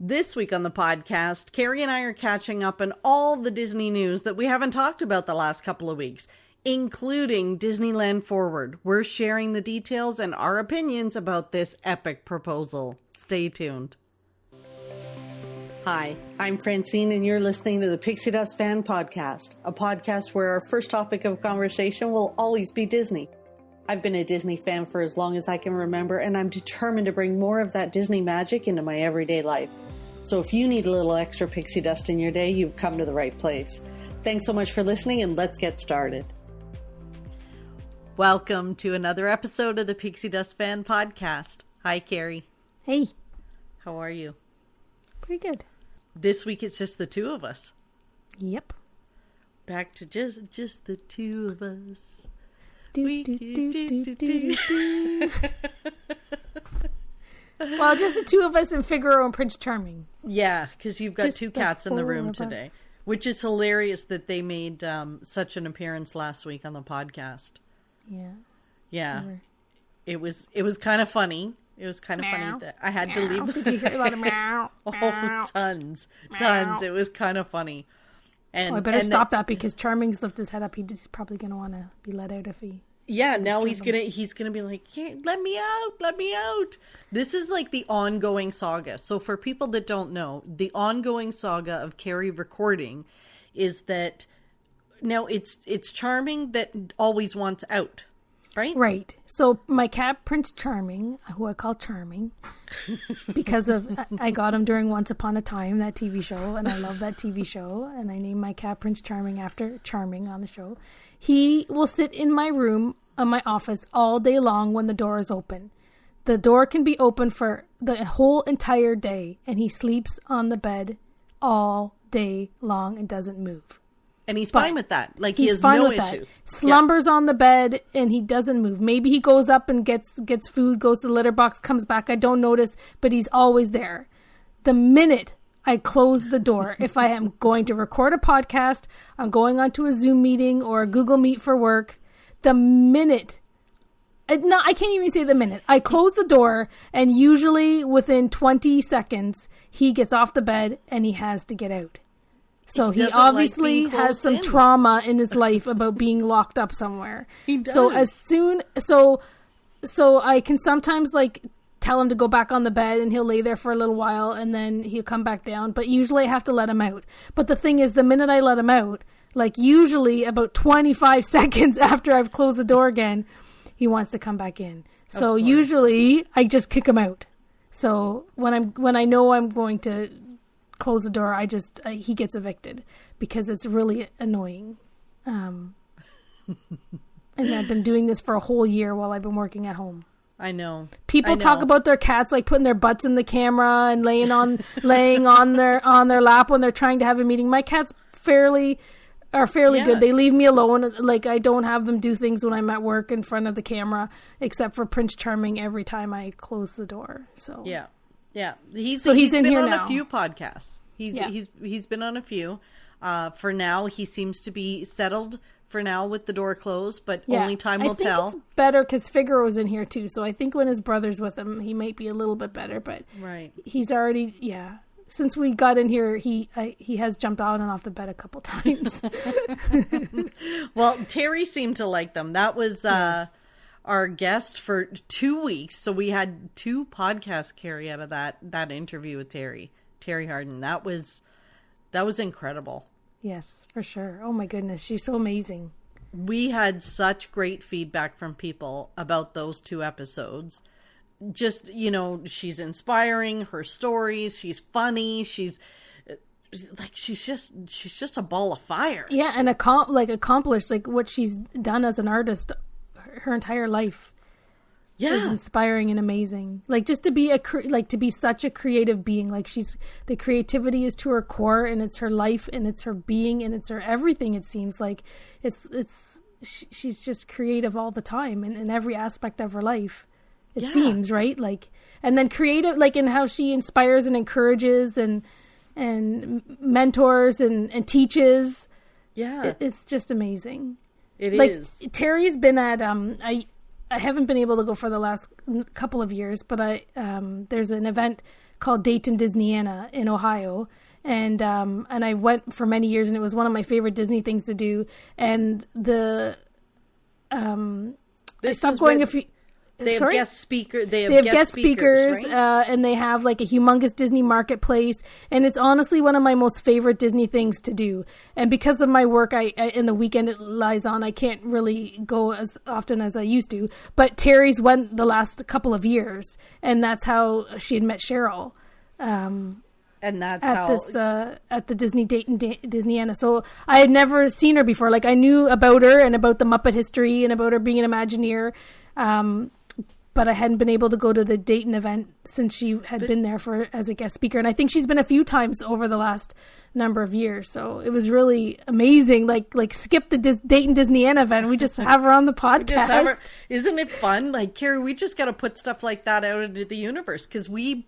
This week on the podcast, Carrie and I are catching up on all the Disney news that we haven't talked about the last couple of weeks, including Disneyland Forward. We're sharing the details and our opinions about this epic proposal. Stay tuned. Hi, I'm Francine and you're listening to the Pixie Dust Fan Podcast, a podcast where our first topic of conversation will always be Disney. I've been a Disney fan for as long as I can remember, and I'm determined to bring more of that Disney magic into my everyday life. So if you need a little extra pixie dust in your day, you've come to the right place. Thanks so much for listening, and let's get started. Welcome to another episode of the Pixie Dust Fan Podcast. Hi, Carrie. Hey. How are you? Pretty good. This week it's just the two of us. Yep. Back to just the two of us. Well, just the two of us and Figaro and Prince Charming. Yeah, because you've got just two cats in the room us. today, which is hilarious that they made such an appearance last week on the podcast. Yeah. It was kind of funny. It was kind of funny that I had to leave. Did you hear a lot of meow? Oh, tons. It was kind of funny. And I better stop that because Charming's lifted his head up. He's probably going to want to be let out if he. Yeah, now he's gonna be like, hey, let me out. This is like the ongoing saga. So for people that don't know, the ongoing saga of Carrie recording is that now it's Charming that always wants out, right? Right. So my cat Prince Charming, who I call Charming, because I got him during Once Upon a Time, that TV show, and I love that TV show, and I named my cat Prince Charming after Charming on the show. He will sit in my room, my office, all day long when the door is open. The door can be open for the whole entire day, and he sleeps on the bed all day long and doesn't move. And he's fine with that. Like, he has no issues. Slumbers on the bed, and he doesn't move. Maybe he goes up and gets food, goes to the litter box, comes back. I don't notice, but he's always there. The minute I close the door, if I am going to record a podcast, I'm going onto a Zoom meeting or a Google Meet for work, the minute, I can't even say the minute, I close the door, and usually within 20 seconds, he gets off the bed and he has to get out. So he obviously has some trauma in his life about being locked up somewhere. He does. So I can sometimes like tell him to go back on the bed and he'll lay there for a little while and then he'll come back down. But usually I have to let him out. But the thing is, the minute I let him out, like usually about 25 seconds after I've closed the door again, he wants to come back in. So usually I just kick him out. So when I know I'm going to close the door, he gets evicted because it's really annoying. And I've been doing this for a whole year while I've been working at home. I know. People talk about their cats like putting their butts in the camera and laying on their lap when they're trying to have a meeting. My cats are fairly good. They leave me alone. Like, I don't have them do things when I'm at work in front of the camera, except for Prince Charming every time I close the door. So yeah. He's in been here on now. A few podcasts. He's been on a few. For now, he seems to be settled for now with the door closed, but only time will tell. I think it's better because Figaro's in here too, so I think when his brother's with him, he might be a little bit better, but he's already, since we got in here, he has jumped on and off the bed a couple times. Well, Terry seemed to like them. That was our guest for 2 weeks, so we had 2 podcasts carry out of that interview with Terry Harden. That was incredible. Yes, for sure. Oh my goodness, she's so amazing. We had such great feedback from people about those 2 episodes. Just, she's inspiring, her stories, she's funny, she's just a ball of fire. Yeah, and accomplished like what she's done as an artist her entire life. Yeah, is inspiring and amazing. Like, just to be to be such a creative being. Like, the creativity is to her core, and it's her life, and it's her being, and it's her everything. It seems like she's just creative all the time, and in every aspect of her life. It seems, right? Like, and then creative, like in how she inspires and encourages and mentors and teaches. Yeah, it's just amazing. It is. Terry's been at I haven't been able to go for the last couple of years, but there's an event called Dayton, Disneyana in Ohio. And I went for many years, and it was one of my favorite Disney things to do. And I stopped going a few. They have guest speakers. They have guest speakers, right? And they have like a humongous Disney marketplace, and it's honestly one of my most favorite Disney things to do. And because of my work, I in the weekend it lies on, I can't really go as often as I used to. But Terry's went the last couple of years, and that's how she had met Cheryl. And that's at the Disney Dayton Disneyana. So I had never seen her before. Like I knew about her and about the Muppet history and about her being an Imagineer. But I hadn't been able to go to the Dayton event since she had been there as a guest speaker. And I think she's been a few times over the last number of years. So it was really amazing. Like skip the Dayton Disneyland event. We just have her on the podcast. Isn't it fun? Like, Carrie, we just got to put stuff like that out into the universe. Because we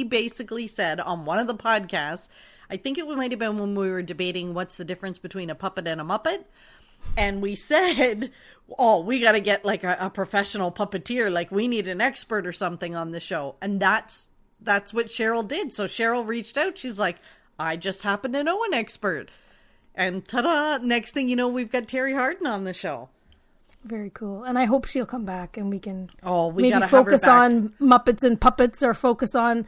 basically said on one of the podcasts, I think it might have been when we were debating what's the difference between a puppet and a Muppet. And we said, oh, we got to get like a professional puppeteer. Like we need an expert or something on the show. And that's what Cheryl did. So Cheryl reached out. She's like, I just happen to know an expert. And ta-da, next thing you know, we've got Terry Harden on the show. Very cool. And I hope she'll come back and we can maybe focus on Muppets and puppets, or focus on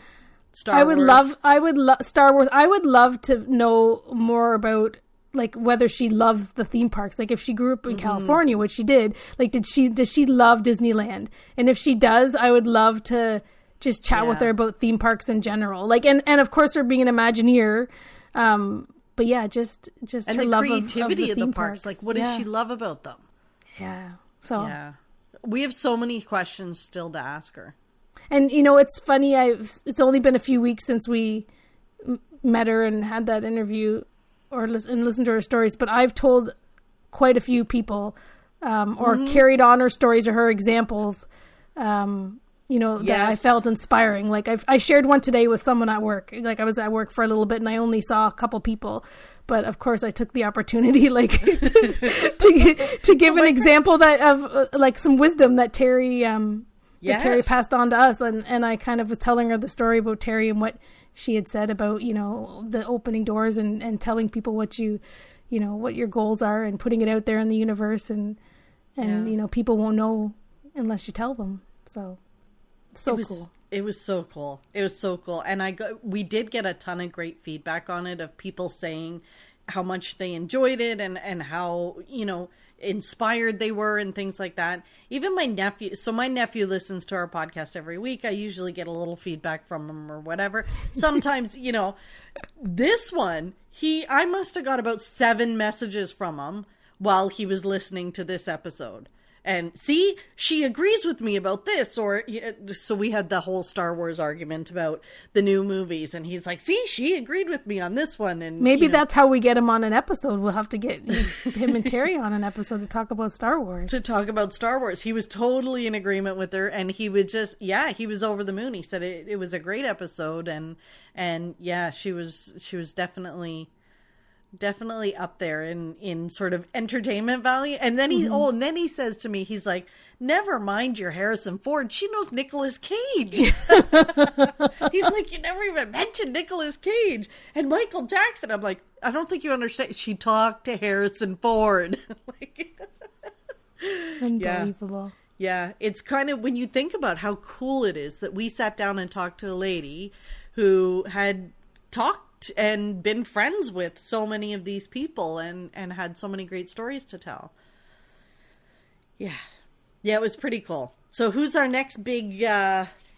Star Wars. I would love Star Wars. I would love to know more about like whether she loves the theme parks. Like if she grew up in California, which she did, like does she love Disneyland? And if she does, I would love to just chat with her about theme parks in general. Like and of course her being an Imagineer. But yeah, just and her the love creativity of the of the theme parks. Like what does she love about them? Yeah. So we have so many questions still to ask her. And you know, it's funny. It's only been a few weeks since we met her and had that interview or listened to her stories, but I've told quite a few people or carried on her stories or her examples, that I felt inspiring. Like I shared one today with someone at work. Like I was at work for a little bit and I only saw a couple people, but of course I took the opportunity like to give an example that of like some wisdom that Terry that Terry passed on to us. And I kind of was telling her the story about Terry and what she had said about, the opening doors and telling people what what your goals are and putting it out there in the universe and people won't know unless you tell them. So cool. It was so cool. It was so cool. And we did get a ton of great feedback on it of people saying how much they enjoyed it and how, inspired they were and things like that. Even my nephew listens to our podcast every week. I usually get a little feedback from him or whatever. Sometimes, this one, I must have got about 7 messages from him while he was listening to this episode. And see, she agrees with me about this. So we had the whole Star Wars argument about the new movies. And he's like, see, she agreed with me on this one. And maybe that's how we get him on an episode. We'll have to get him and Terry on an episode to talk about Star Wars. He was totally in agreement with her. And he would he was over the moon. He said it was a great episode. And yeah, she was definitely up there in sort of entertainment value. And then he says to me, he's like, never mind your Harrison Ford. She knows Nicolas Cage. He's like, you never even mentioned Nicolas Cage and Michael Jackson. I'm like, I don't think you understand. She talked to Harrison Ford. Unbelievable. Yeah. It's kind of, when you think about how cool it is that we sat down and talked to a lady who had talked and been friends with so many of these people and had so many great stories to tell. Yeah, it was pretty cool. So who's our next big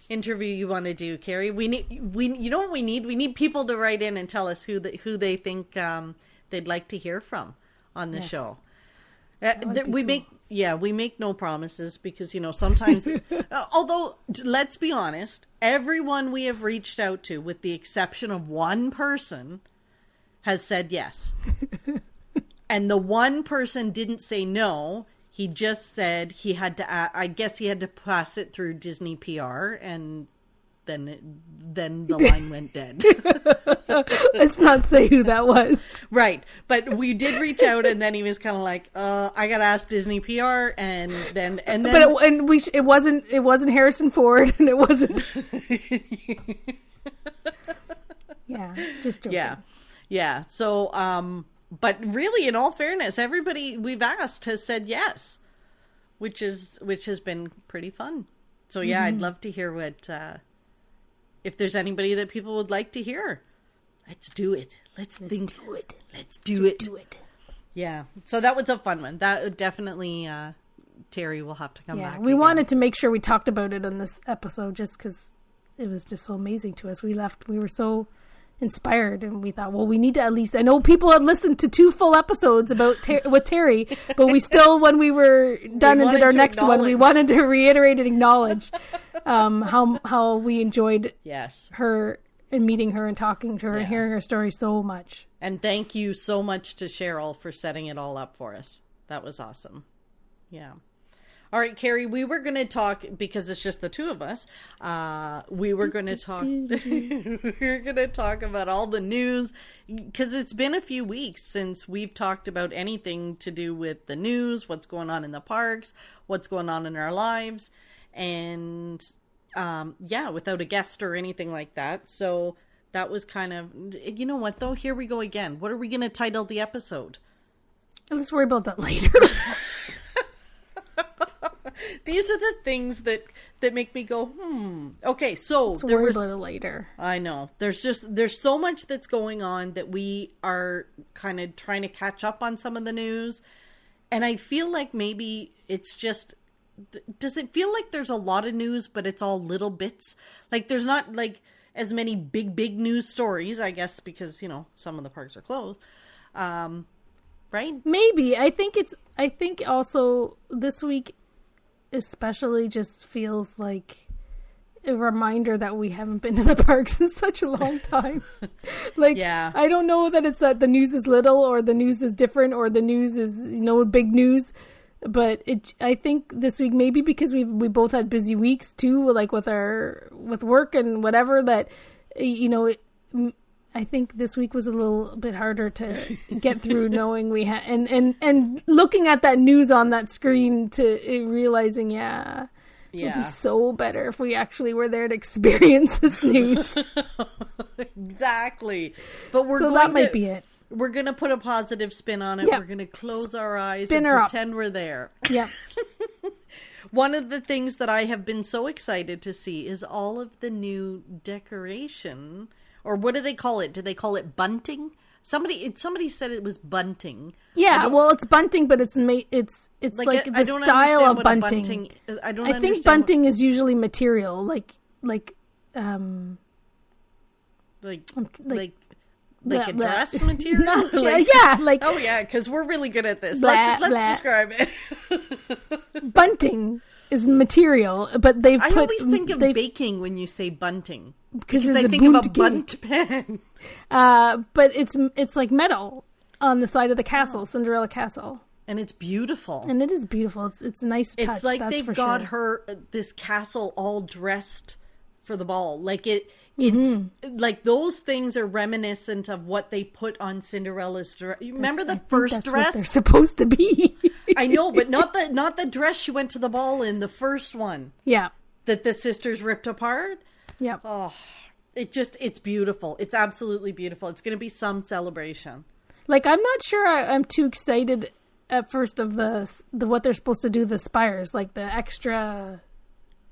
interview you want to do, Carrie? You know what we need? We need people to write in and tell us who they think they'd like to hear from on the show. We make no promises because, sometimes, although let's be honest, everyone we have reached out to, with the exception of one person, has said yes. And the one person didn't say no. He just said he had to, I guess he had to pass it through Disney PR, and then the line went dead. Let's not say who that was. Right. But we did reach out, and then he was kind of like, I got to ask Disney PR, and then. But it wasn't Harrison Ford, and it wasn't. Yeah, just joking. Yeah. So, but really, in all fairness, everybody we've asked has said yes, which has been pretty fun. So yeah, I'd love to hear what, if there's anybody that people would like to hear. Let's do it. Let's do it. Yeah. So that was a fun one. That would definitely, Terry will have to come back. We wanted to make sure we talked about it on this episode just because it was just so amazing to us. We were so inspired, and we thought, well, we need to at least, I know people had listened to 2 full episodes about with Terry, but we still, when we were done and did our next one, we wanted to reiterate and acknowledge how we enjoyed her and meeting her and talking to her and hearing her story so much. And thank you so much to Cheryl for setting it all up for us. That was awesome. Yeah. All right, Carrie, we were going to talk, because it's just the two of us, we were going to talk about all the news, because it's been a few weeks since we've talked about anything to do with the news, what's going on in the parks, what's going on in our lives, and without a guest or anything like that. So that was kind of, you know what, though? Here we go again. What are we going to title the episode? Let's worry about that later. These are the things that make me go, Okay, so let's worry about it later. I know. There's so much that's going on that we are kind of trying to catch up on some of the news. And I feel like maybe it's just, does it feel like there's a lot of news, but it's all little bits? Like there's not like as many big news stories, I guess, because, some of the parks are closed. Right? Maybe. I think also this week especially just feels like a reminder that we haven't been to the parks in such a long time. I don't know that it's that the news is little or the news is different or the news is, big news, but I think this week, maybe because we both had busy weeks too, like with work and whatever, that, I think this week was a little bit harder to get through, knowing we had and looking at that news on that screen to realizing, it would be so better if we actually were there to experience this news. Exactly. But that might be it. We're going to put a positive spin on it. Yep. We're going to close our eyes and pretend we're there. Yeah. One of the things that I have been so excited to see is all of the new decoration. Or what do they call it? Do they call it bunting? Somebody said it was bunting. Yeah, well, it's bunting, but it's like the style of bunting. I think bunting is usually material, like a dress material. Because we're really good at this. Let's describe it. Bunting is material, but I always think of baking when you say bunting. Because I think of a bunt pan. But it's like metal on the side of the castle, Cinderella Castle. And it's beautiful. And it is beautiful. It's a nice touch. It's like they've got her, this castle all dressed for the ball. Like it's like those things are reminiscent of what they put on Cinderella's dress. You remember the first dress? What they're supposed to be. I know, but not the dress she went to the ball in, the first one. Yeah. That the sisters ripped apart. Yeah. Oh, it's beautiful. It's absolutely beautiful. It's going to be some celebration. Like, I'm not sure I'm too excited at first of the what they're supposed to do, the spires, like the extra.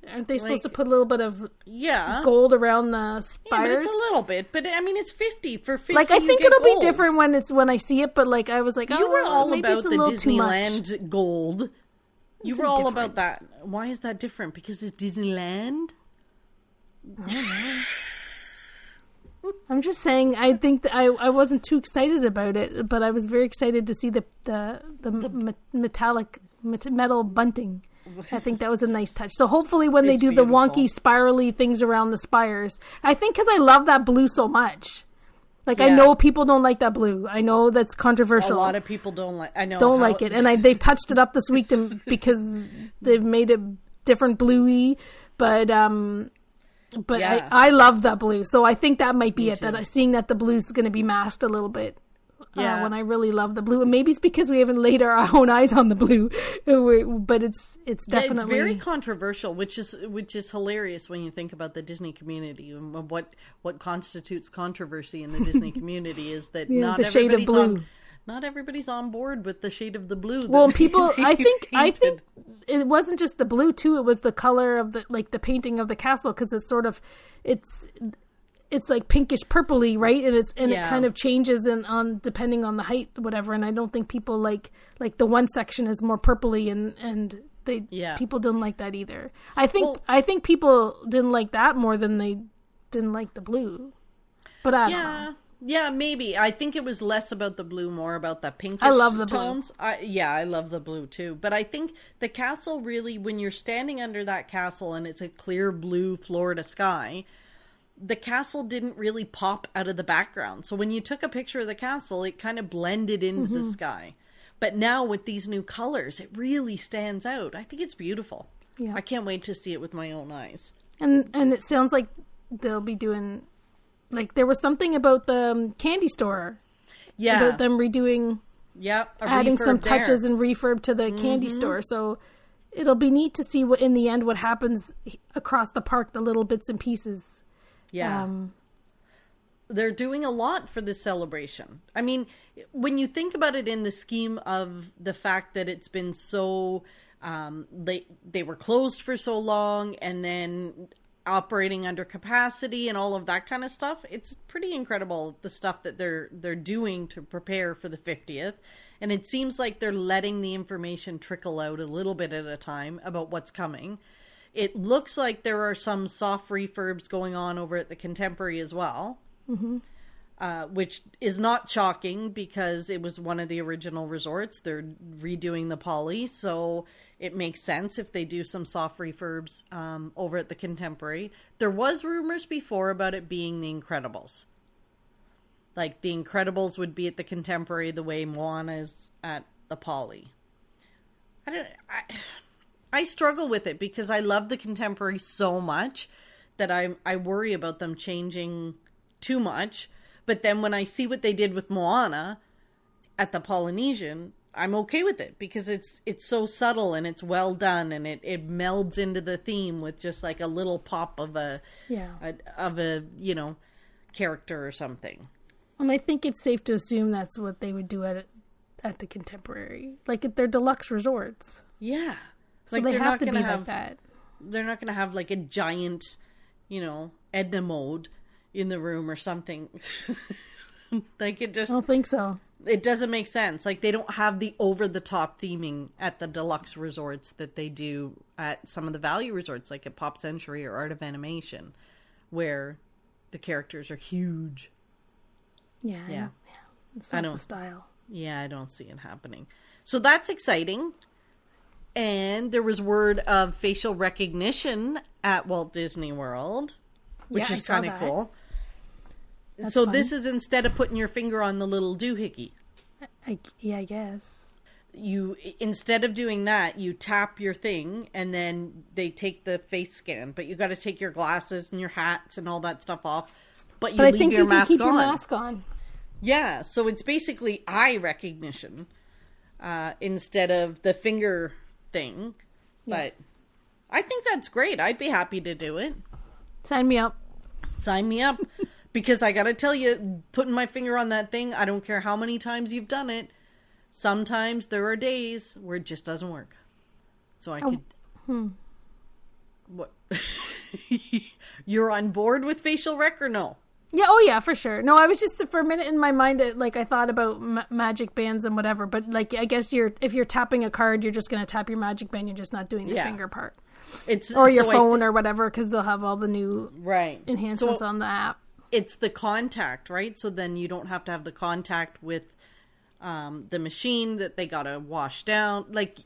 Aren't they supposed to put a little bit of gold around the spires? Yeah, but it's a little bit. But I mean, it's 50 for 50. Like, I think it'll be different when I see it. But like, I was like, you were all about the Disneyland gold. You were all about that. Why is that different? Because it's Disneyland. I don't know. I'm just saying. I think that I wasn't too excited about it, but I was very excited to see the metal bunting. I think that was a nice touch. So hopefully when they do the wonky spirally things around the spires, I think because I love that blue so much. Like, I know people don't like that blue. I know that's controversial. A lot of people don't like. I know don't like it, and they've touched it up this week because they've made it different bluey. But But Yeah. I love the blue, so I think that might be Me it. too. That seeing that the blue's going to be masked a little bit. Yeah. When I really love the blue, and maybe it's because we haven't laid our own eyes on the blue, but it's definitely it's very controversial, which is hilarious when you think about the Disney community and what constitutes controversy in the Disney community is that the shade of blue. Not everybody's on board with the shade of the blue. Well, people, I think it wasn't just the blue too. It was the color of the painting of the castle, because it's sort of it's like pinkish purpley, right? And it kind of changes on depending on the height, whatever. And I don't think people like the one section is more purpley, and people didn't like that either. I think people didn't like that more than they didn't like the blue. But I don't know. Yeah, maybe. I think it was less about the blue, more about the pinkish I love the tones. I love the blue too. But I think the castle really, when you're standing under that castle and it's a clear blue Florida sky, the castle didn't really pop out of the background. So when you took a picture of the castle, it kind of blended into the sky. But now with these new colors, it really stands out. I think it's beautiful. Yeah. I can't wait to see it with my own eyes. And it sounds like they'll be doing... Like, there was something about the candy store. Yeah. About them redoing... Yep. Adding some touches and refurb to the candy store. So it'll be neat to see in the end what happens across the park, the little bits and pieces. Yeah. They're doing a lot for this celebration. I mean, when you think about it in the scheme of the fact that it's been so... they were closed for so long, and then... operating under capacity and all of that kind of stuff. It's pretty incredible, the stuff that they're doing to prepare for the 50th. And it seems like they're letting the information trickle out a little bit at a time about what's coming. It looks like there are some soft refurbs going on over at the Contemporary as well, which is not shocking because it was one of the original resorts. They're redoing the Poly, so it makes sense if they do some soft refurbs over at the Contemporary. There was rumors before about it being the Incredibles. Like, the Incredibles would be at the Contemporary the way Moana is at the Poly. I struggle with it because I love the Contemporary so much that I worry about them changing too much. But then when I see what they did with Moana at the Polynesian, I'm okay with it because it's so subtle and it's well done, and it melds into the theme with just like a little pop of a character or something. And I think it's safe to assume that's what they would do at the Contemporary, like at their deluxe resorts. Yeah, so like they have to be like that. They're not going to have like a giant, Edna mode in the room or something. Like it just... I don't think so. It doesn't make sense. Like, they don't have the over-the-top theming at the deluxe resorts that they do at some of the value resorts, like at Pop Century or Art of Animation, where the characters are huge. Yeah. It's not the style. Yeah, I don't see it happening. So that's exciting. And there was word of facial recognition at Walt Disney World, which is kind of cool. That's so fun. This is instead of putting your finger on the little doohickey. I guess. Instead of doing that, you tap your thing and then they take the face scan. But you got to take your glasses and your hats and all that stuff off. But you leave your mask on. Keep your mask on. Yeah, so it's basically eye recognition instead of the finger thing. Yeah. But I think that's great. I'd be happy to do it. Sign me up. Sign me up. Because I gotta tell you, putting my finger on that thing, I don't care how many times you've done it. Sometimes there are days where it just doesn't work. So I could... What? You're on board with facial rec or no? Yeah, oh yeah, for sure. No, I was just, for a minute in my mind, I thought about magic bands and whatever. But I guess if you're tapping a card, you're just going to tap your magic band. You're just not doing the finger part. Or your phone or whatever, because they'll have all the new enhancements on the app. It's the contact, right? So then you don't have to have the contact with the machine that they gotta wash down. Like,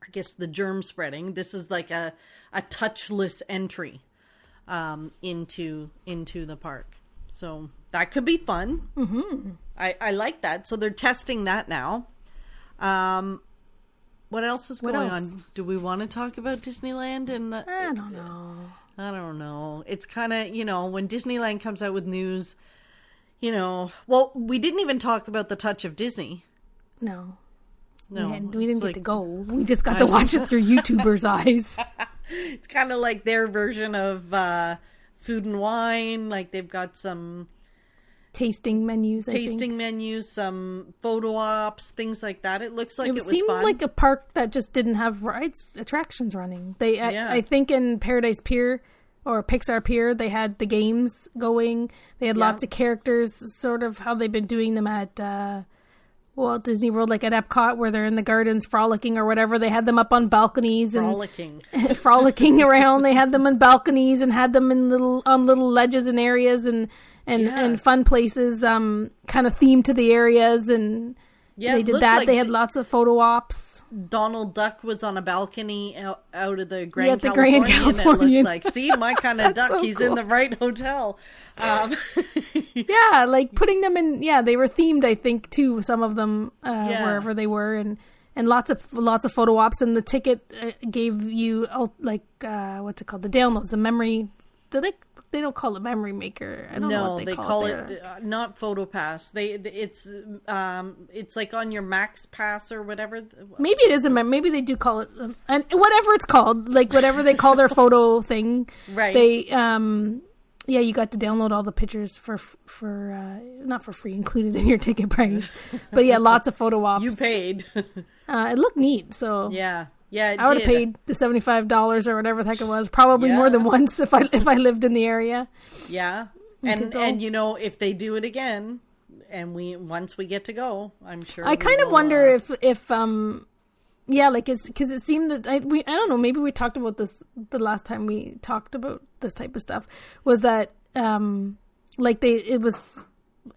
I guess the germ spreading. This is like a touchless entry into the park. So that could be fun. Mm-hmm. I like that. So they're testing that now. What else is going on? Do we want to talk about Disneyland? I don't know. I don't know. It's kind of, when Disneyland comes out with news, well, we didn't even talk about the touch of Disney. No. No. We didn't get to go. We just got to watch it through YouTubers' eyes. It's kind of like their version of Food and Wine. Like they've got some tasting menus, some photo ops, things like that. It looks like it was seemed fun. like a park that just didn't have attractions running. I think in Paradise Pier or Pixar Pier, they had the games going. They had lots of characters, sort of how they've been doing them at Walt Disney World, like at Epcot, where they're in the gardens frolicking or whatever. They had them up on balconies and frolicking around. They had them on balconies and had them in little ledges and areas and fun places, kind of themed to the areas. And they did that. Like they had lots of photo ops. Donald Duck was on a balcony out of the Grand Californian. And it looked like, see, my kind of duck. So he's cool. In the right hotel. Yeah, like putting them in. Yeah, they were themed, I think, too. Some of them wherever they were, and lots of photo ops. And the ticket gave you what's it called? The downloads, the memory. They don't call it Memory Maker. I don't know what they call it. Not Photo Pass. It's like on your Max Pass or whatever. Maybe it isn't. Maybe they do call it, and whatever it's called, like whatever they call their photo thing. Right. They you got to download all the pictures for not for free, included in your ticket price. But yeah, lots of photo ops. You paid. It looked neat. So yeah. Yeah, I would have paid the $75 or whatever the heck it was, probably more than once if I lived in the area. Yeah, and if they do it again, and once we get to go, I'm sure. I kind of wonder if it's because it seemed that I don't know, maybe we talked about this the last time we talked about this type of stuff, was that it was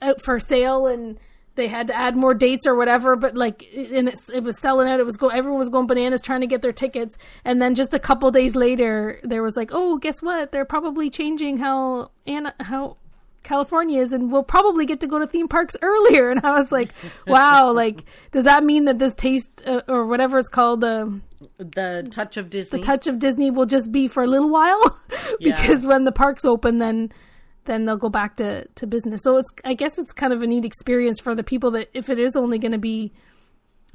out for sale and they had to add more dates or whatever, but it was selling out. Everyone was going bananas trying to get their tickets. And then just a couple days later, there was like, oh, guess what? They're probably changing how California is, and we'll probably get to go to theme parks earlier. And I was like, wow, does that mean that this taste or whatever it's called, the touch of Disney, will just be for a little while? Because when the parks open, then they'll go back to business. So I guess it's kind of a neat experience for the people that, if it is only going to be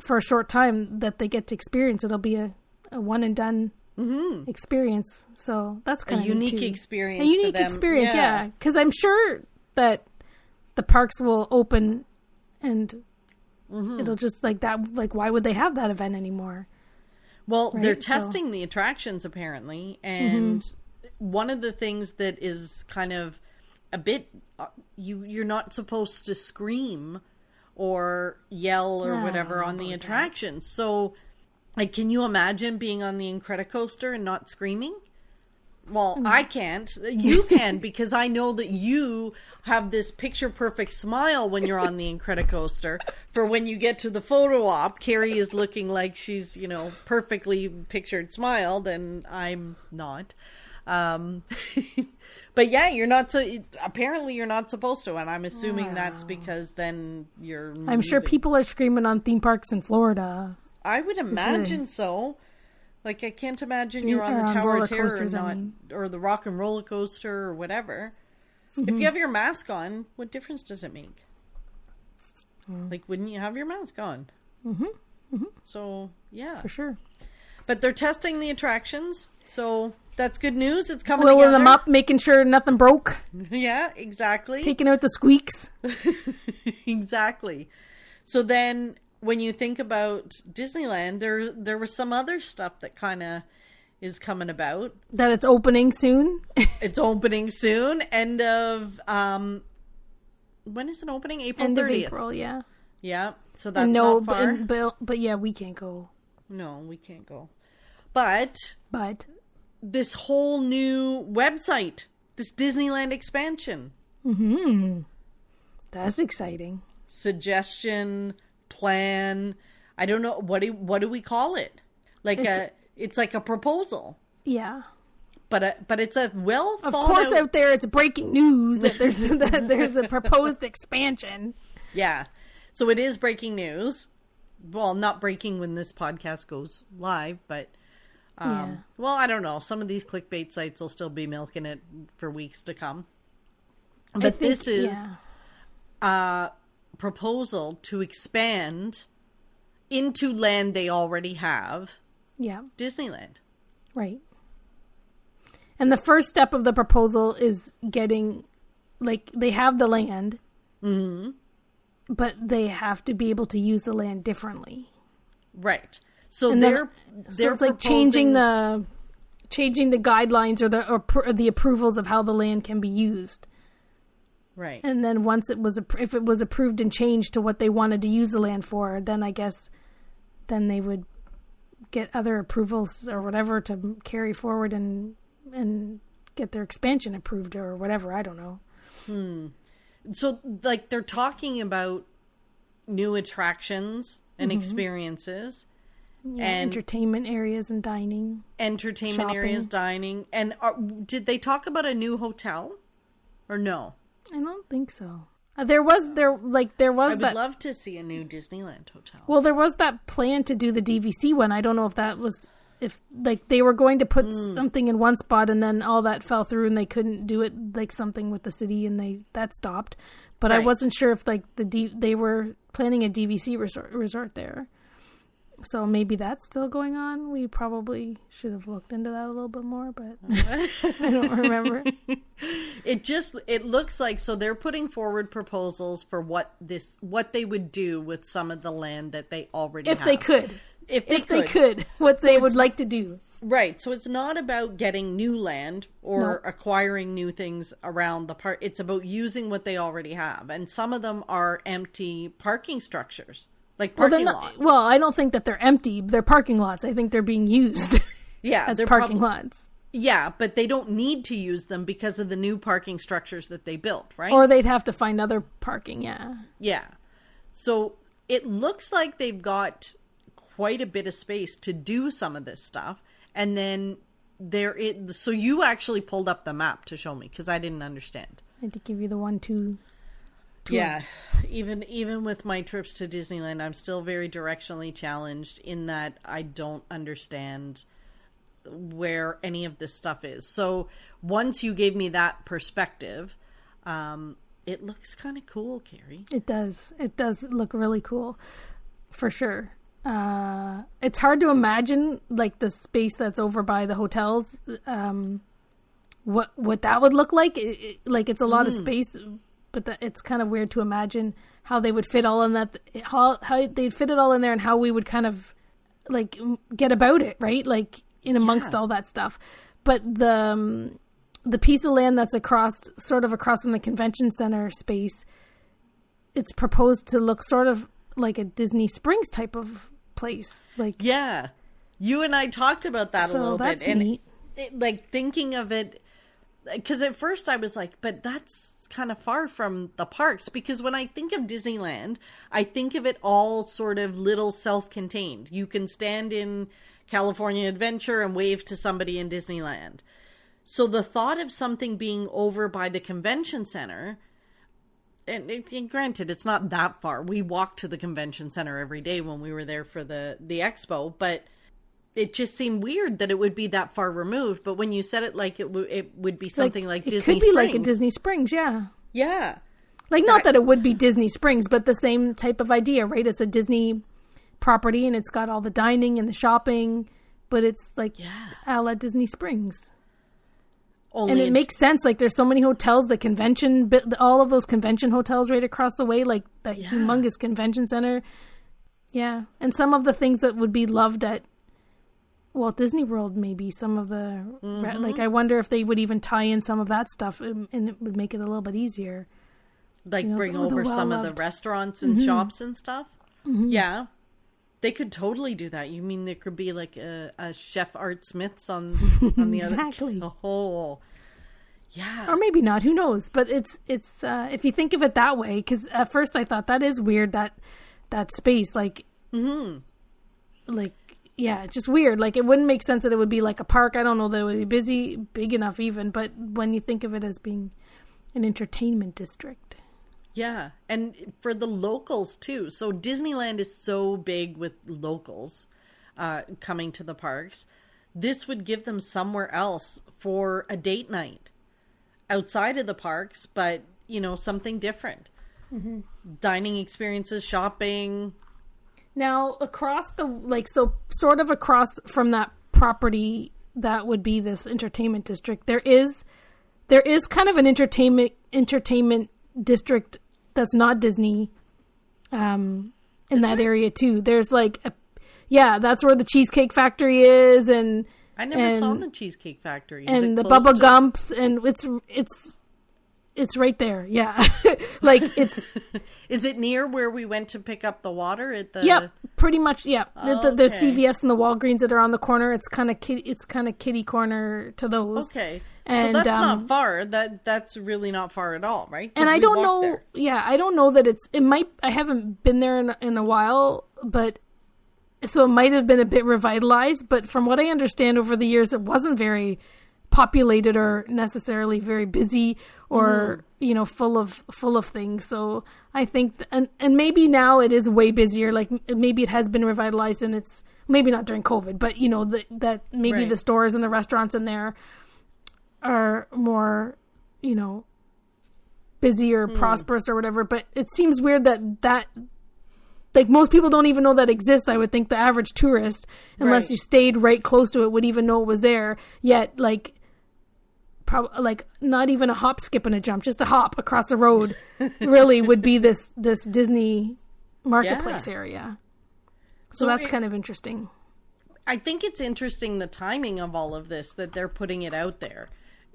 for a short time that they get to experience, it'll be a one and done experience. So that's kind of a unique experience. A unique experience, yeah. Because I'm sure that the parks will open and it'll just like that. Like, why would they have that event anymore? Well, right? They're testing the attractions apparently, and one of the things that is kind of a bit, you're not supposed to scream or yell or whatever on the attractions. So, can you imagine being on the Incredicoaster and not screaming? Well, I can't. You can, because I know that you have this picture-perfect smile when you're on the Incredicoaster. For when you get to the photo op, Carrie is looking like she's, perfectly pictured smiled, and I'm not. But yeah, apparently you're not supposed to, and I'm assuming that's because then you're moving. I'm sure people are screaming on theme parks in Florida. I would imagine so. I can't imagine you're on the Tower of Terror or the Rock and Roller Coaster or whatever. If you have your mask on, what difference does it make? Wouldn't you have your mask on? So, yeah. For sure. But they're testing the attractions, so that's good news. It's coming together. Wheeling them up, making sure nothing broke. Yeah, exactly. Taking out the squeaks. Exactly. So then, when you think about Disneyland, there was some other stuff that kind of is coming about. That it's opening soon. It's opening soon. End of when is it opening? April 30th. End of April, yeah. Yeah. So that's not far. But yeah, we can't go. No, we can't go. But this whole new website, this Disneyland expansion. That's exciting. Suggestion, plan. I don't know, what do we call it? It's like a proposal. Yeah. But it's a well thought out. Of course, out there it's breaking news that there's a proposed expansion. Yeah. So it is breaking news. Well, not breaking when this podcast goes live, but Well, I don't know. Some of these clickbait sites will still be milking it for weeks to come. But this is a proposal to expand into land they already have. Yeah. Disneyland. Right. And the first step of the proposal is getting, like, they have the land, but they have to be able to use the land differently. Right. So and they're it's like changing the guidelines or the approvals of how the land can be used. Right. And then once if it was approved and changed to what they wanted to use the land for, then I guess they would get other approvals or whatever to carry forward and get their expansion approved or whatever. I don't know. So, like, they're talking about new attractions and experiences. Yeah, and entertainment areas and dining. Shopping. Areas, dining. And did they talk about a new hotel? Or no? I don't think so. There was I would love to see a new Disneyland hotel. Well, there was that plan to do the DVC one. I don't know if that was... If, like, they were going to put something in one spot and then all that fell through and they couldn't do it, like, something with the city and that stopped. But right. I wasn't sure if, like, they were planning a DVC resort there. So maybe that's still going on. We probably should have looked into that a little bit more, but I don't remember. It looks like, so they're putting forward proposals for what they would do with some of the land that they already have. If they could, they would like to do. Right. So it's not about getting new land or acquiring new things around the park. It's about using what they already have. And some of them are empty parking structures, like parking lots. Well, I don't think that they're empty. They're parking lots. I think they're being used as parking lots. Yeah, but they don't need to use them because of the new parking structures that they built, right? Or they'd have to find other parking, yeah. Yeah. So it looks like they've got quite a bit of space to do some of this stuff. And then so you actually pulled up the map to show me because I didn't understand. I had to give you the 1-2. Yeah, even with my trips to Disneyland, I'm still very directionally challenged in that I don't understand where any of this stuff is. So once you gave me that perspective, it looks kind of cool, Carrie. It does. It does look really cool, for sure. It's hard to imagine, like, the space that's over by the hotels, what that would look like. It's a lot of space, but it's kind of weird to imagine how they would fit all in that, how they'd fit it all in there and how we would kind of, like, get about it, right? Like, in amongst all that stuff. But the piece of land that's across from the convention center space, it's proposed to look sort of like a Disney Springs type of place. Like, yeah, you and I talked about that a little bit, and neat. Like, thinking of it, because at first I was like, but that's kind of far from the parks, because when I think of Disneyland, I think of it all sort of little self-contained. You can stand in California Adventure and wave to somebody in Disneyland. So the thought of something being over by the convention center, and granted, it's not that far. We walked to the convention center every day when we were there for the expo, but it just seemed weird that it would be that far removed. But when you said it like it would be something like Disney Springs. It could be like a Disney Springs, yeah. Yeah. Like, not that it would be Disney Springs, but the same type of idea, right? It's a Disney property and it's got all the dining and the shopping, but it's like a la Disney Springs. And it makes sense. Like, there's so many hotels, all of those convention hotels right across the way, like that humongous convention center. Yeah. And some of the things that would be loved at Walt Disney World, maybe some of the, like, I wonder if they would even tie in some of that stuff and it would make it a little bit easier. Like, bring over some of the restaurants and shops and stuff. Mm-hmm. Yeah. They could totally do that. You mean there could be like a Chef Art Smith's on the exactly. other? Oh, yeah. Or maybe not. Who knows? But it's if you think of it that way, because at first I thought that is weird, that space, like, like, yeah, just weird. Like, it wouldn't make sense that it would be like a park. I don't know that it would be big enough even. But when you think of it as being an entertainment district. Yeah, and for the locals too. So Disneyland is so big with locals coming to the parks this would give them somewhere else for a date night outside of the parks, but, something different. Mm-hmm. Dining experiences, shopping. Now, across sort of across from that property that would be this entertainment district, there is kind of an entertainment district that's not Disney in that area too. There's that's where the Cheesecake Factory is, and I never saw the Cheesecake Factory. And the Bubba Gumps, and it's right there. Yeah. It's Is it near where we went to pick up the water at the Yep, pretty much, yeah. Oh, the CVS and the Walgreens that are on the corner, it's kind of kitty corner to those. Okay. And so that's not far. That's really not far at all, right? And I don't know there. Yeah, I don't know that I haven't been there in a while, but so it might have been a bit revitalized, but from what I understand over the years, it wasn't very populated or necessarily very busy or full of things. So I think and maybe now it is way busier, like maybe it has been revitalized, and it's maybe not during COVID, but that maybe right. the stores and the restaurants in there are more busy or prosperous or whatever. But it seems weird that like most people don't even know that exists. I would think the average tourist, unless you stayed right close to it, would even know it was there. Yet not even a hop, skip, and a jump, just a hop across the road really would be this Disney marketplace area. So that's kind of interesting. I think it's interesting the timing of all of this, that they're putting it out there,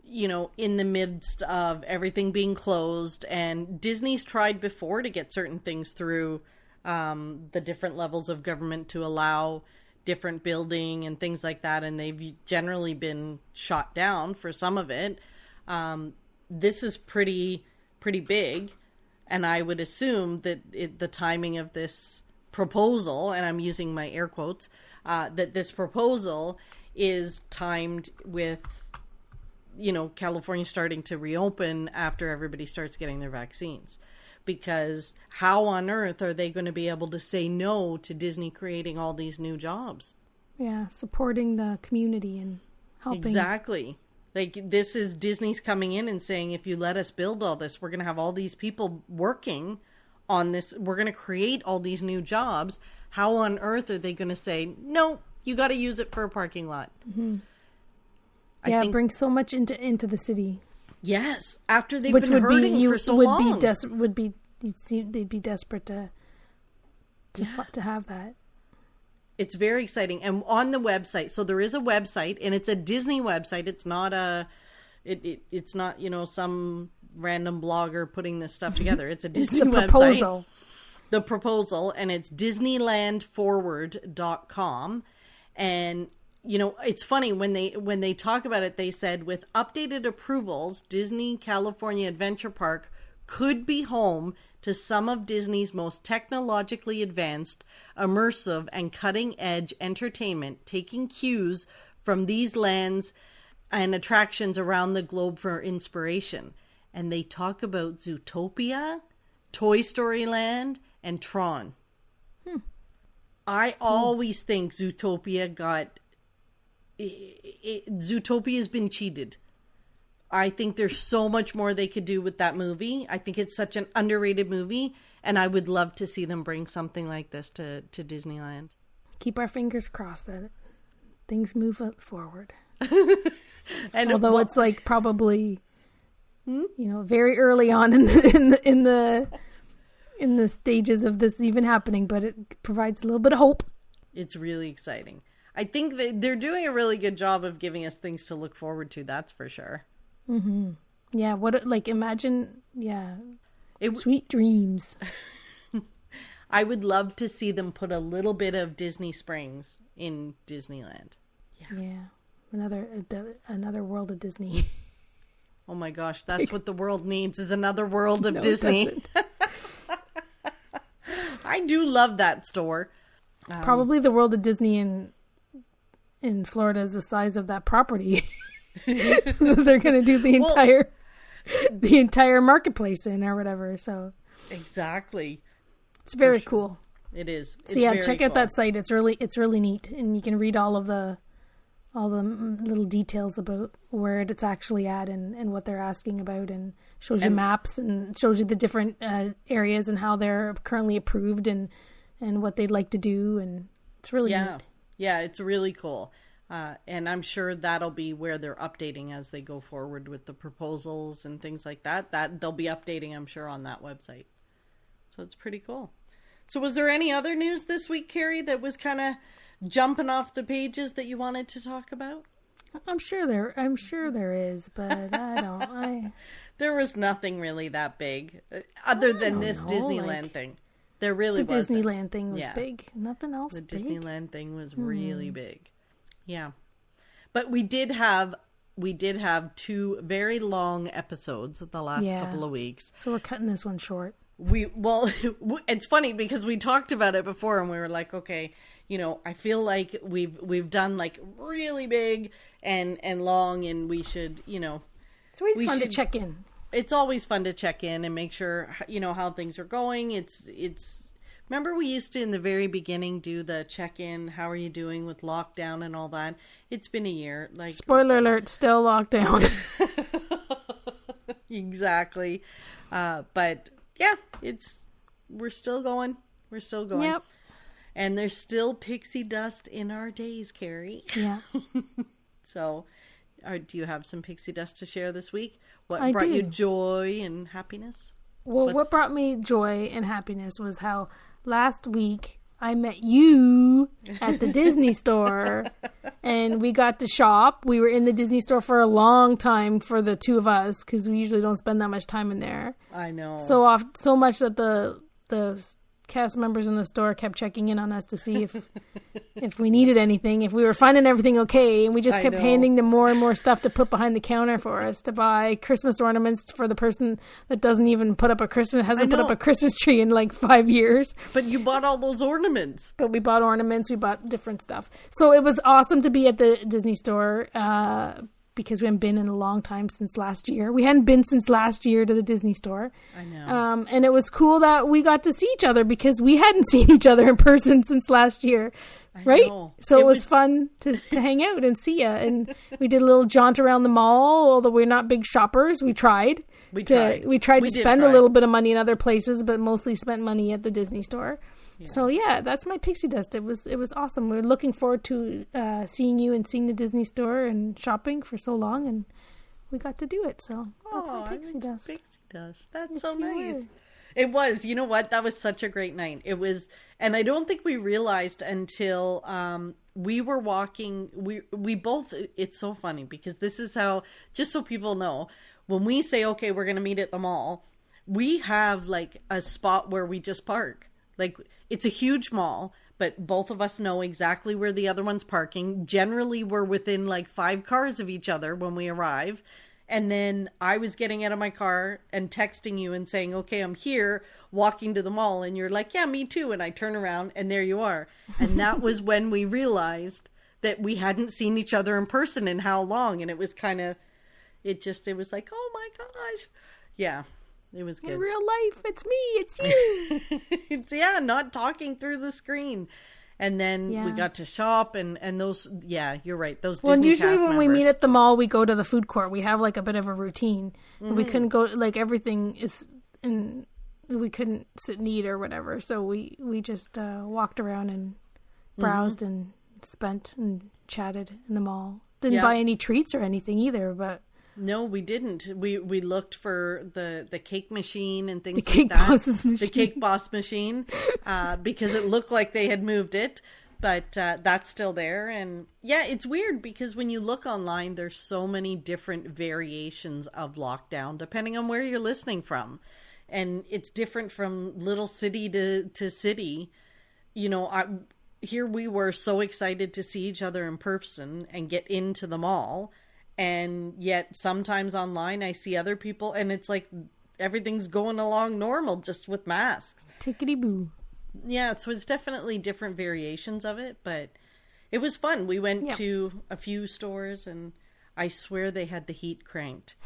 in the midst of everything being closed. And Disney's tried before to get certain things through the different levels of government to allow different building and things like that, and they've generally been shot down for some of it. This is pretty big, and I would assume that the timing of this proposal, and I'm using my air quotes, that this proposal is timed with California starting to reopen after everybody starts getting their vaccines. Because how on earth are they going to be able to say no to Disney creating all these new jobs? Yeah, supporting the community and helping. Exactly. This is Disney's coming in and saying, if you let us build all this, we're going to have all these people working on this. We're going to create all these new jobs. How on earth are they going to say, no, you got to use it for a parking lot? Mm-hmm. Yeah, it brings so much into the city. Yes, after they've been hurting for so long. They'd be desperate to have that. It's very exciting. And on the website, so there is a website, and it's a Disney website. It's not it's not, some random blogger putting this stuff together. It's a Disney website. Proposal. The proposal, and it's disneylandforward.com. And it's funny when they talk about it, they said with updated approvals, Disney California Adventure Park could be home to some of Disney's most technologically advanced, immersive, and cutting-edge entertainment, taking cues from these lands and attractions around the globe for inspiration. And they talk about Zootopia, Toy Story Land, and Tron. I always think Zootopia Zootopia's been cheated. I think there's so much more they could do with that movie. I think it's such an underrated movie, and I would love to see them bring something like this to Disneyland. Keep our fingers crossed that things move forward. And although it's probably very early on in the stages of this even happening, but it provides a little bit of hope. It's really exciting. I think that they're doing a really good job of giving us things to look forward to. That's for sure. Mm-hmm. Yeah. Imagine. Yeah. Sweet dreams. I would love to see them put a little bit of Disney Springs in Disneyland. Yeah. Another world of Disney. Oh my gosh. That's what the world needs, is another world of Disney. I do love that store. Probably the world of Disney in Florida is the size of that property. They're going to do the entire marketplace in or whatever. So exactly, it's very cool. It is. So check out that site. It's really neat, and you can read all of the all the little details about where it's actually at and what they're asking about, and shows you maps and shows you the different areas and how they're currently approved and what they'd like to do. And it's really neat. Yeah, it's really cool. And I'm sure that'll be where they're updating as they go forward with the proposals and things like that. That they'll be updating, I'm sure, on that website. So it's pretty cool. So was there any other news this week, Carrie, that was kind of jumping off the pages that you wanted to talk about? I'm sure there is, but There was nothing really that big other than this Disneyland thing. There really wasn't. The Disneyland thing was big. Nothing else The big. Disneyland thing was really big. Yeah. But we did have 2 very long episodes the last couple of weeks. So we're cutting this one short. It's funny because we talked about it before and we were like, okay, I feel like we've done like really big and long, and we should, It's always fun to check in. It's always fun to check in and make sure, how things are going. Remember we used to, in the very beginning, do the check-in, how are you doing with lockdown and all that? It's been a year. Like, spoiler alert, still locked down. Exactly. But yeah, we're still going. We're still going. Yep. And there's still pixie dust in our days, Carrie. Yeah. So, do you have some pixie dust to share this week? What brought you joy and happiness? Well, what brought me joy and happiness was how last week I met you at the Disney store and we got to shop. We were in the Disney store for a long time for the two of us because we usually don't spend that much time in there. I know. So much that the cast members in the store kept checking in on us to see if we needed anything, if we were finding everything okay, and we just kept handing them more and more stuff to put behind the counter for us to buy Christmas ornaments for the person that hasn't put up a Christmas tree in like 5 years. But you bought all those ornaments. But we bought ornaments, we bought different stuff. So it was awesome to be at the Disney store because we haven't been in a long time since last year. We hadn't been since last year to the Disney store. I know. And it was cool that we got to see each other because we hadn't seen each other in person since last year. Right? So it was fun to hang out and see you. And we did a little jaunt around the mall, although we're not big shoppers. We tried. We tried to spend a little bit of money in other places, but mostly spent money at the Disney store. Yeah. So yeah, that's my pixie dust. It was awesome. We're looking forward to seeing you and seeing the Disney store and shopping for so long, and we got to do it. So that's my pixie dust. Pixie dust. That's so nice. It was. You know what? That was such a great night. It was, and I don't think we realized until we were walking. We both. It's so funny because this is how. Just so people know, when we say okay, we're going to meet at the mall, we have like a spot where we just park. Like, it's a huge mall, but both of us know exactly where the other one's parking. Generally, we're within like 5 cars of each other when we arrive. And then I was getting out of my car and texting you and saying, okay, I'm here, walking to the mall. And you're like, yeah, me too. And I turn around and there you are. And that was when we realized that we hadn't seen each other in person in how long. And it was kind of, it was like, oh my gosh. Yeah. It was good. In real life, it's me, it's you. It's not talking through the screen. And then we got to shop and those, you're right. Those Disney usually cast when members. we meet at the mall, we go to the food court. We have like a bit of a routine. Mm-hmm. And we couldn't go, like everything is, and we couldn't sit and eat or whatever. So we just walked around and browsed and spent and chatted in the mall. Didn't buy any treats or anything either, but. No, we didn't. We looked for the cake machine and things like that. The Cake Boss machine, because it looked like they had moved it, but that's still there. And yeah, it's weird because when you look online, there's so many different variations of lockdown depending on where you're listening from, and it's different from little city to city. Here we were so excited to see each other in person and get into the mall. And yet sometimes online I see other people and it's like everything's going along normal just with masks. Tickety-boo. Yeah, so it's definitely different variations of it, but it was fun. We went to a few stores and I swear they had the heat cranked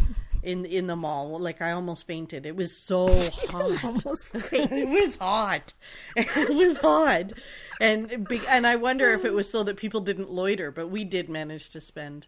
in the mall. Like, I almost fainted. It was so hot. Almost fainted. It was hot. It was hot. And I wonder if it was so that people didn't loiter, but we did manage to spend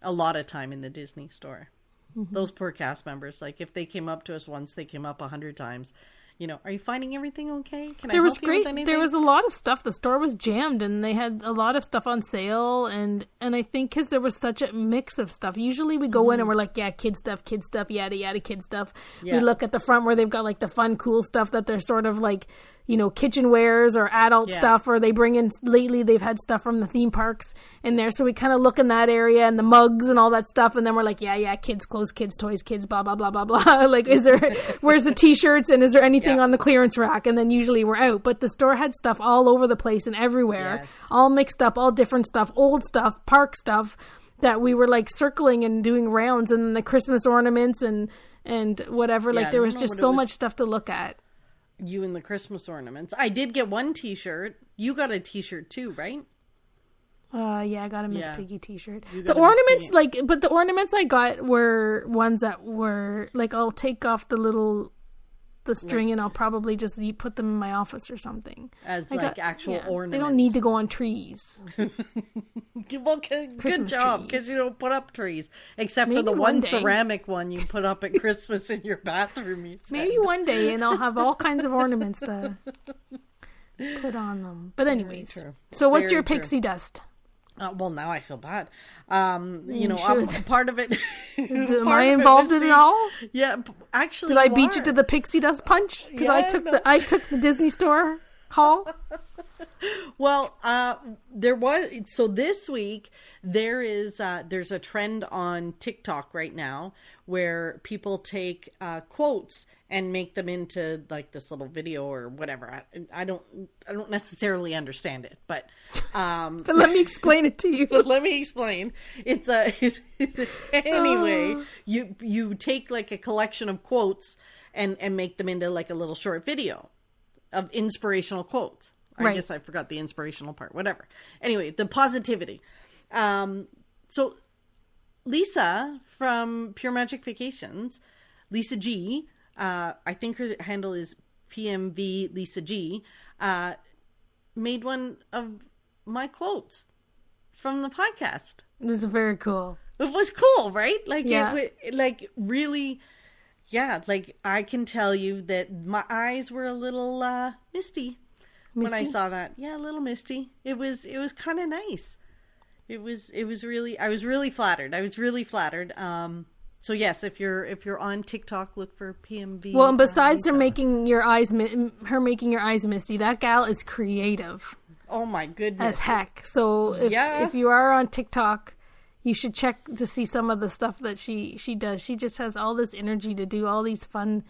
a lot of time in the Disney store. Mm-hmm. Those poor cast members, like, if they came up to us once, they came up 100 times. You know, are you finding everything okay? Can I help you with anything? There was a lot of stuff. The store was jammed, and they had a lot of stuff on sale. And I think because there was such a mix of stuff. Usually we go in and we're like, yeah, kid stuff, yada, yada, kid stuff. Yeah. We look at the front where they've got like the fun, cool stuff that they're sort of like, you know, kitchenwares or adult stuff, or they bring in, lately they've had stuff from the theme parks in there. So we kind of look in that area and the mugs and all that stuff. And then we're like, yeah, kids clothes, kids toys, kids, blah, blah, blah, blah, blah. Like, where's the t-shirts and is there anything on the clearance rack? And then usually we're out. But the store had stuff all over the place and everywhere, all mixed up, all different stuff, old stuff, park stuff that we were like circling and doing rounds, and then the Christmas ornaments and whatever. Like, there was just so much stuff to look at. You and the Christmas ornaments. I did get one t-shirt. You got a t-shirt too, right? Yeah, I got a Miss Piggy t-shirt. The ornaments, but the ornaments I got were ones that were, like, I'll take off the string and I'll probably just put them in my office or something. As actual ornaments. They don't need to go on trees. Well, good job, because you don't put up trees. Except maybe for the one ceramic one you put up at Christmas in your bathroom. You said. Maybe one day, and I'll have all kinds of ornaments to put on them. But anyways, so what's your pixie dust? Well, now I feel bad. You know, part of it. Am I involved in it all? Yeah, actually. Did I beat you to the pixie dust punch? Because I took the Disney store haul. Well, there was. So this week there's a trend on TikTok right now where people take quotes and make them into like this little video or whatever. I don't necessarily understand it, but but let me explain it to you. But let me explain. Anyway, you take like a collection of quotes and make them into like a little short video of inspirational quotes. I guess I forgot the inspirational part. Whatever. Anyway, the positivity. So Lisa from Pure Magic Vacations, Lisa G, I think her handle is PMV Lisa G, made one of my quotes from the podcast. It was very cool. It was cool, right? Like, it really, like I can tell you that my eyes were a little misty when I saw that. Yeah, a little misty. It was kind of nice. It was really, I was really flattered. So yes, if you're on TikTok, look for PMV. Well, and besides her making your eyes misty, that gal is creative. Oh my goodness. As heck. So if you are on TikTok, you should check to see some of the stuff that she does. She just has all this energy to do all these fun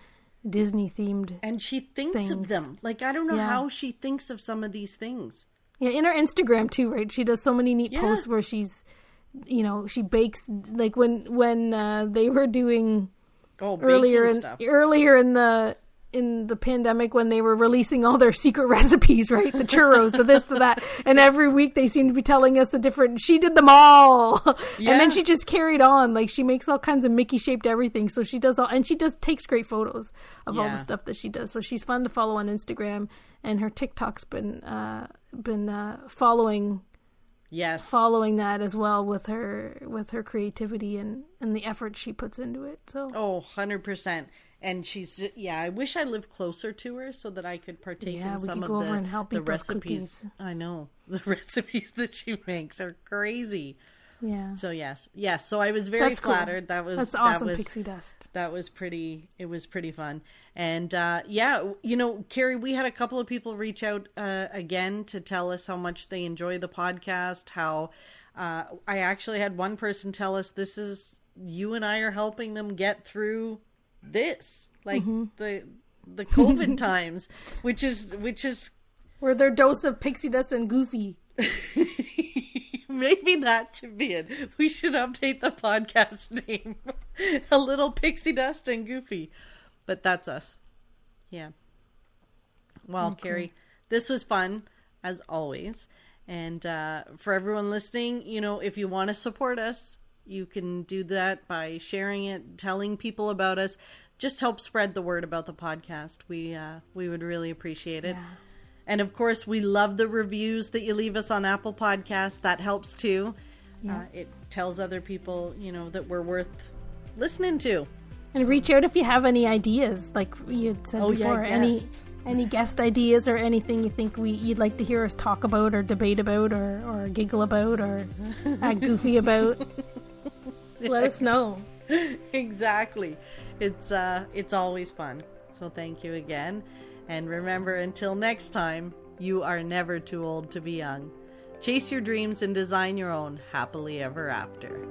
Disney themed and she thinks of them. Like, I don't know how she thinks of some of these things. Yeah, in her Instagram too, right? She does so many neat posts where she's, you know, she bakes, like when they were doing earlier in the pandemic when they were releasing all their secret recipes, right? The churros, the this, the that. And every week they seem to be telling us she did them all. Yeah. And then she just carried on. Like, she makes all kinds of Mickey shaped everything. So she does takes great photos of all the stuff that she does. So she's fun to follow on Instagram, and her TikTok's been following that as well with her creativity and the effort she puts into it. So 100%. And she's, I wish I lived closer to her so that I could partake in some of the recipes. I know. The recipes that she makes are crazy. Yeah. So yes. So I was very flattered. Cool. That's awesome, pixie dust. It was pretty fun. And you know, Carrie, we had a couple of people reach out again to tell us how much they enjoy the podcast, how I actually had one person tell us this is, you and I are helping them get through this, like the COVID times, which is where their dose of pixie dust and Goofy. Maybe that should be it. We should update the podcast name. A little pixie dust and Goofy. But that's us. Yeah. Well, okay. Carrie, this was fun as always. And for everyone listening, you know, if you want to support us, You can do that by sharing it, telling people about us. Just help spread the word about the podcast. We would really appreciate it. Yeah. And of course, we love the reviews that you leave us on Apple Podcasts. That helps too. Yeah. It tells other people, that we're worth listening to. And reach out if you have any ideas, like you said before. Any guest ideas or anything you think you'd like to hear us talk about or debate about or giggle about or act goofy about. Let us know. Exactly. It's always fun. So thank you again. And remember, until next time, you are never too old to be young. Chase your dreams and design your own happily ever after.